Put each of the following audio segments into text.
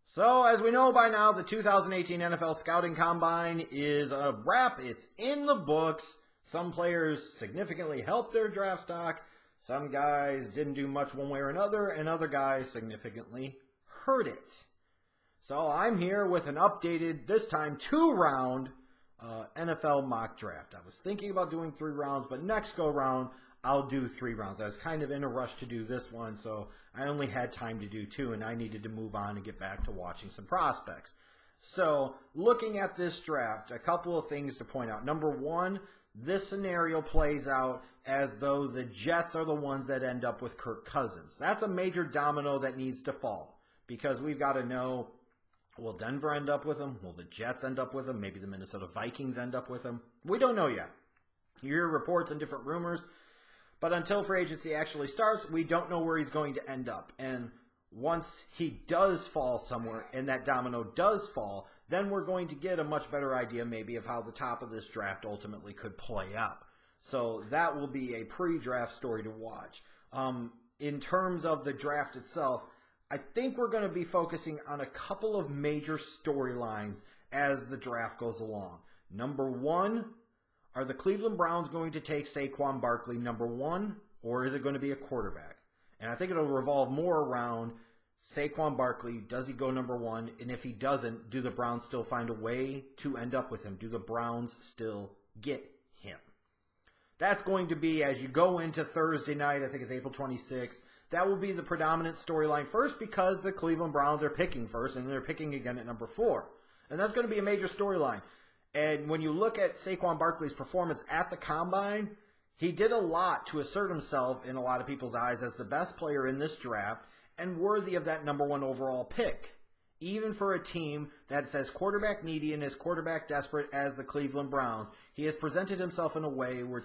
So, as we know by now, the 2018 NFL Scouting Combine is a wrap. It's in the books. Some players significantly helped their draft stock. Some guys didn't do much one way or another, and other guys significantly hurt it. So, I'm here with an updated, this time 2-round NFL mock draft. I was thinking about doing 3 rounds, but next go round, I'll do 3 rounds. I was kind of in a rush to do this one, so I only had time to do 2, and I needed to move on and get back to watching some prospects. So, looking at this draft, a couple of things to point out. Number one, this scenario plays out as though the Jets are the ones that end up with Kirk Cousins. That's a major domino that needs to fall, because we've got to know, will Denver end up with him? Will the Jets end up with him? Maybe the Minnesota Vikings end up with him? We don't know yet. You hear reports and different rumors. But until free agency actually starts, we don't know where he's going to end up. And once he does fall somewhere and that domino does fall, then we're going to get a much better idea maybe of how the top of this draft ultimately could play out. So that will be a pre-draft story to watch. In terms of the draft itself, I think we're going to be focusing on a couple of major storylines as the draft goes along. Number one, are the Cleveland Browns going to take Saquon Barkley number 1, or is it going to be a quarterback? And I think it'll revolve more around Saquon Barkley. Does he go number 1? And if he doesn't, do the Browns still find a way to end up with him? Do the Browns still get him? That's going to be, as you go into Thursday night, I think it's April 26th, that will be the predominant storyline first, because the Cleveland Browns are picking first, and they're picking again at number 4. And that's going to be a major storyline. And when you look at Saquon Barkley's performance at the Combine, he did a lot to assert himself in a lot of people's eyes as the best player in this draft and worthy of that number 1 overall pick. Even for a team that's as quarterback needy and as quarterback desperate as the Cleveland Browns, he has presented himself in a way where a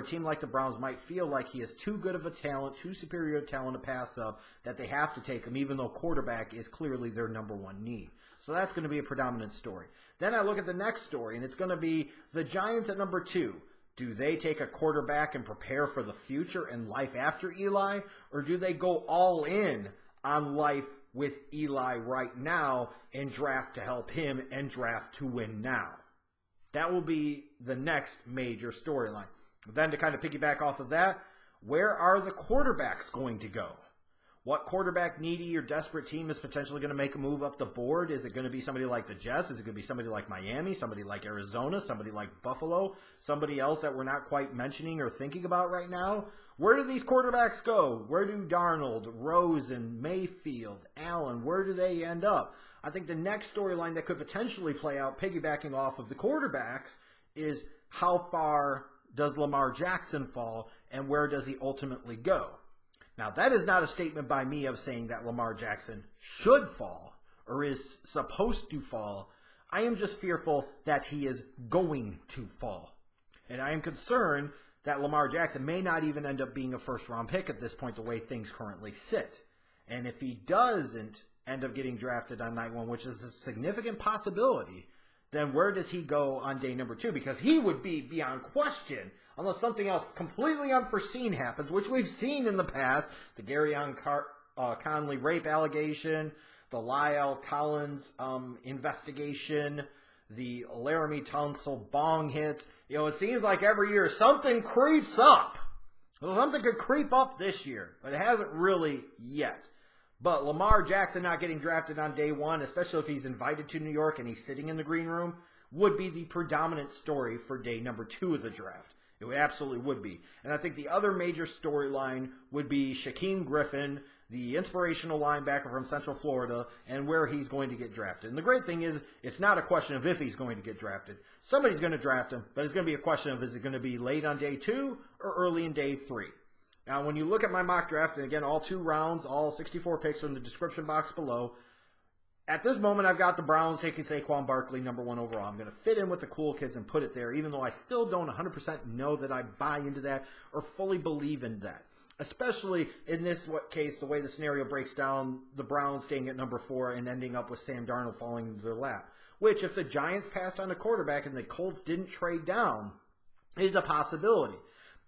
team like the Browns might feel like he is too good of a talent, too superior a talent to pass up, that they have to take him, even though quarterback is clearly their number 1 need. So that's going to be a predominant story. Then I look at the next story, and it's going to be the Giants at number 2. Do they take a quarterback and prepare for the future and life after Eli, or do they go all in on life with Eli right now and draft to help him and draft to win now? That will be the next major storyline. Then to kind of piggyback off of that, where are the quarterbacks going to go? What quarterback needy or desperate team is potentially going to make a move up the board? Is it going to be somebody like the Jets? Is it going to be somebody like Miami, somebody like Arizona, somebody like Buffalo, somebody else that we're not quite mentioning or thinking about right now? Where do these quarterbacks go? Where do Darnold, Rosen, Mayfield, Allen, where do they end up? I think the next storyline that could potentially play out, piggybacking off of the quarterbacks, is how far does Lamar Jackson fall and where does he ultimately go? Now, that is not a statement by me of saying that Lamar Jackson should fall or is supposed to fall. I am just fearful that he is going to fall. And I am concerned that Lamar Jackson may not even end up being a first-round pick at this point, the way things currently sit. And if he doesn't end up getting drafted on night 1, which is a significant possibility, then where does he go on day number 2? Because he would be beyond question, unless something else completely unforeseen happens, which we've seen in the past, the Garyon Conley rape allegation, the Lyle Collins investigation, the Laramie Tunsil bong hits. You know, it seems like every year something creeps up. Well, something could creep up this year, but it hasn't really yet. But Lamar Jackson not getting drafted on day 1, especially if he's invited to New York and he's sitting in the green room, would be the predominant story for day number 2 of the draft. It absolutely would be. And I think the other major storyline would be Shaquem Griffin, the inspirational linebacker from Central Florida, and where he's going to get drafted. And the great thing is, it's not a question of if he's going to get drafted. Somebody's going to draft him, but it's going to be a question of, is it going to be late on day 2 or early in day 3? Now, when you look at my mock draft, and again, all 2 rounds, all 64 picks are in the description box below, at this moment, I've got the Browns taking Saquon Barkley number 1 overall. I'm going to fit in with the cool kids and put it there, even though I still don't 100% know that I buy into that or fully believe in that. Especially in this case, the way the scenario breaks down, the Browns staying at number 4 and ending up with Sam Darnold falling into their lap. Which, if the Giants passed on a quarterback and the Colts didn't trade down, is a possibility.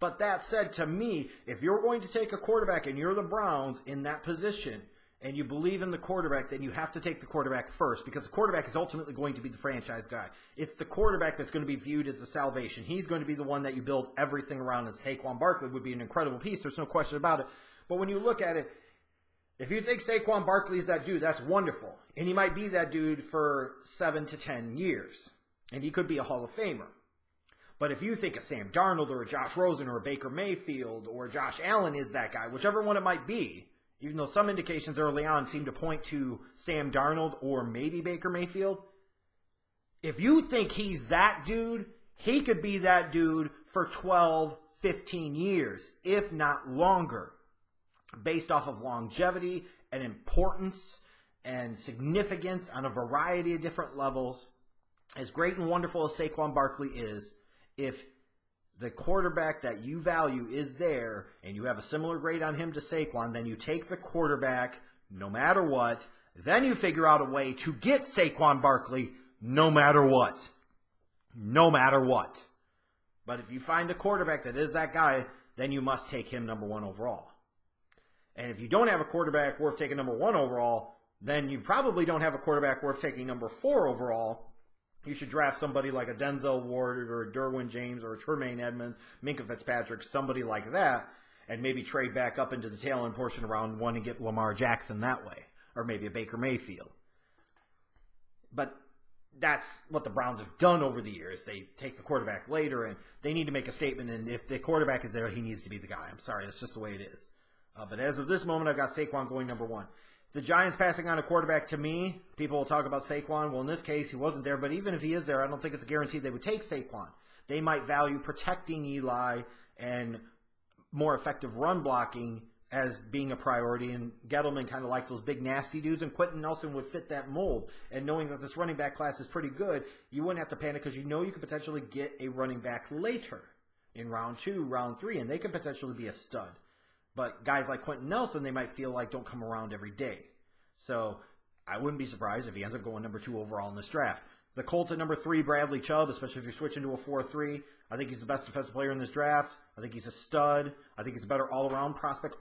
But that said, to me, if you're going to take a quarterback and you're the Browns in that position, and you believe in the quarterback, then you have to take the quarterback first, because the quarterback is ultimately going to be the franchise guy. It's the quarterback that's going to be viewed as the salvation. He's going to be the one that you build everything around, and Saquon Barkley would be an incredible piece. There's no question about it. But when you look at it, if you think Saquon Barkley is that dude, that's wonderful. And he might be that dude for 7 to 10 years. And he could be a Hall of Famer. But if you think a Sam Darnold or a Josh Rosen or a Baker Mayfield or Josh Allen is that guy, whichever one it might be, even though some indications early on seem to point to Sam Darnold or maybe Baker Mayfield, if you think he's that dude, he could be that dude for 12, 15 years, if not longer, based off of longevity and importance and significance on a variety of different levels. As great and wonderful as Saquon Barkley is, if the quarterback that you value is there and you have a similar grade on him to Saquon, then you take the quarterback no matter what. Then you figure out a way to get Saquon Barkley no matter what. No matter what. But if you find a quarterback that is that guy, then you must take him number 1 overall. And if you don't have a quarterback worth taking number 1 overall, then you probably don't have a quarterback worth taking number 4 overall. You should draft somebody like a Denzel Ward or a Derwin James or a Tremaine Edmunds, Minkah Fitzpatrick, somebody like that, and maybe trade back up into the tail end portion of round 1 and get Lamar Jackson that way, or maybe a Baker Mayfield. But that's what the Browns have done over the years. They take the quarterback later, and they need to make a statement, and if the quarterback is there, he needs to be the guy. I'm sorry, that's just the way it is. But as of this moment, I've got Saquon going number 1. The Giants passing on a quarterback, to me, people will talk about Saquon. Well, in this case, he wasn't there. But even if he is there, I don't think it's a guarantee they would take Saquon. They might value protecting Eli and more effective run blocking as being a priority. And Gettleman kind of likes those big, nasty dudes. And Quenton Nelson would fit that mold. And knowing that this running back class is pretty good, you wouldn't have to panic because you know you could potentially get a running back later in round 2, round 3. And they could potentially be a stud. But guys like Quenton Nelson, they might feel like don't come around every day. So I wouldn't be surprised if he ends up going number 2 overall in this draft. The Colts at number 3, Bradley Chubb, especially if you're switching to a 4-3. I think he's the best defensive player in this draft. I think he's a stud. I think he's a better all-around prospect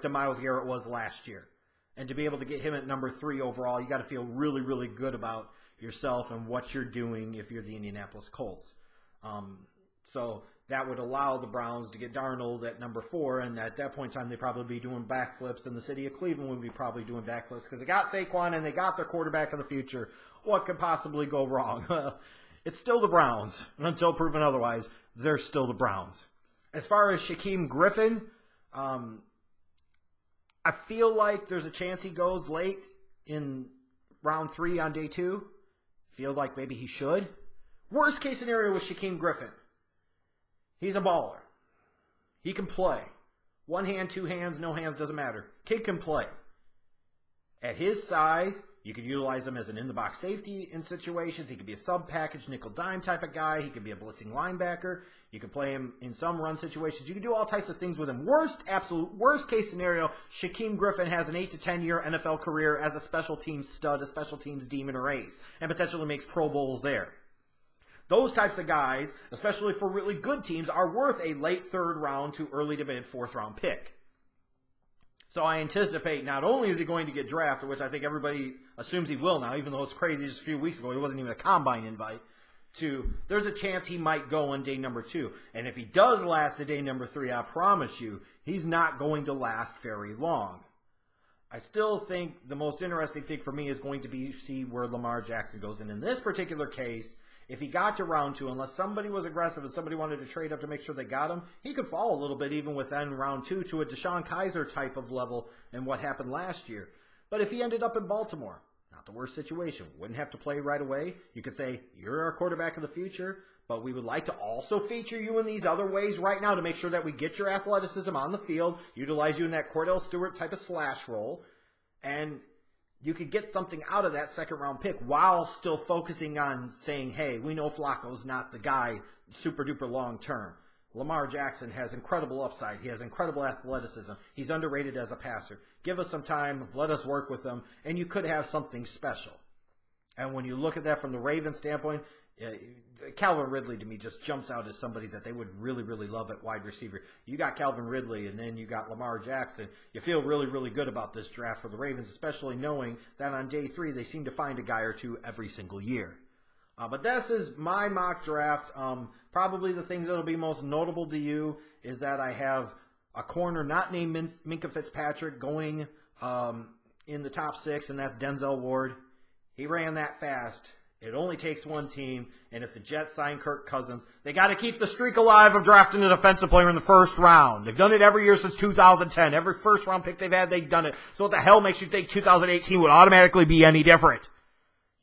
than Myles Garrett was last year. And to be able to get him at number 3 overall, you got to feel really, really good about yourself and what you're doing if you're the Indianapolis Colts. So that would allow the Browns to get Darnold at number 4, and at that point in time, they'd probably be doing backflips, and the city of Cleveland would be probably doing backflips because they got Saquon and they got their quarterback of the future. What could possibly go wrong? Well, it's still the Browns. Until proven otherwise, they're still the Browns. As far as Shaquem Griffin, I feel like there's a chance he goes late in round 3 on day 2. Feel like maybe he should. Worst case scenario with Shaquem Griffin. He's a baller. He can play. 1 hand, 2 hands, no hands, doesn't matter. Kid can play. At his size, you could utilize him as an in-the-box safety in situations. He could be a sub-package, nickel-dime type of guy. He could be a blitzing linebacker. You could play him in some run situations. You can do all types of things with him. Absolute worst-case scenario, Shaquem Griffin has an 8 to 10-year NFL career as a special teams stud, a special teams demon or ace, and potentially makes Pro Bowls there. Those types of guys, especially for really good teams, are worth a late 3rd round to early to mid 4th round pick. So I anticipate not only is he going to get drafted, which I think everybody assumes he will now, even though it's crazy just a few weeks ago, he wasn't even a combine invite, to there's a chance he might go on day number 2. And if he does last to day number 3, I promise you, he's not going to last very long. I still think the most interesting thing for me is going to be see where Lamar Jackson goes. And in this particular case, if he got to round 2, unless somebody was aggressive and somebody wanted to trade up to make sure they got him, he could fall a little bit even within round 2 to a Deshaun Kaiser type of level and what happened last year. But if he ended up in Baltimore, not the worst situation. Wouldn't have to play right away. You could say, you're our quarterback of the future, but we would like to also feature you in these other ways right now to make sure that we get your athleticism on the field, utilize you in that Cordell Stewart type of slash role, and you could get something out of that 2nd round pick while still focusing on saying, hey, we know Flacco's not the guy super duper long term. Lamar Jackson has incredible upside. He has incredible athleticism. He's underrated as a passer. Give us some time. Let us work with him. And you could have something special. And when you look at that from the Ravens standpoint, Calvin Ridley to me just jumps out as somebody that they would really, really love at wide receiver. You got Calvin Ridley, and then you got Lamar Jackson. You feel really, really good about this draft for the Ravens, especially knowing that on day 3 they seem to find a guy or two every single year. But this is my mock draft. Probably the things that will be most notable to you is that I have a corner not named Minkah Fitzpatrick going in the top 6, and that's Denzel Ward. He ran that fast. It only takes one team, and if the Jets sign Kirk Cousins, they got to keep the streak alive of drafting a defensive player in the first round. They've done it every year since 2010. Every first-round pick they've had, they've done it. So what the hell makes you think 2018 would automatically be any different?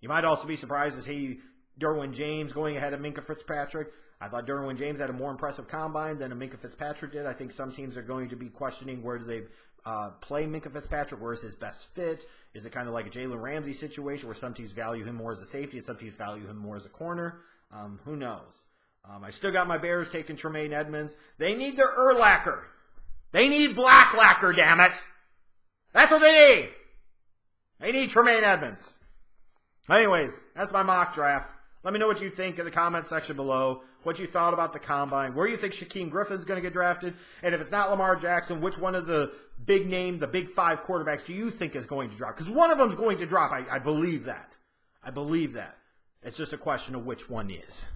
You might also be surprised to see Derwin James going ahead of Minkah Fitzpatrick. I thought Derwin James had a more impressive combine than Minkah Fitzpatrick did. I think some teams are going to be questioning where do they play Minkah Fitzpatrick, where's his best fit? Is it kind of like a Jalen Ramsey situation where some teams value him more as a safety and some teams value him more as a corner? Who knows? I still got my Bears taking Tremaine Edmunds. They need their lacquer. They need black lacquer, damn it. That's what they need. They need Tremaine Edmunds. Anyways, that's my mock draft. Let me know what you think in the comment section below, what you thought about the combine, where you think Shaquem Griffin's going to get drafted, and if it's not Lamar Jackson, which one of the big name, the big 5 quarterbacks do you think is going to drop? Because one of them is going to drop. I believe that. I believe that. It's just a question of which one is.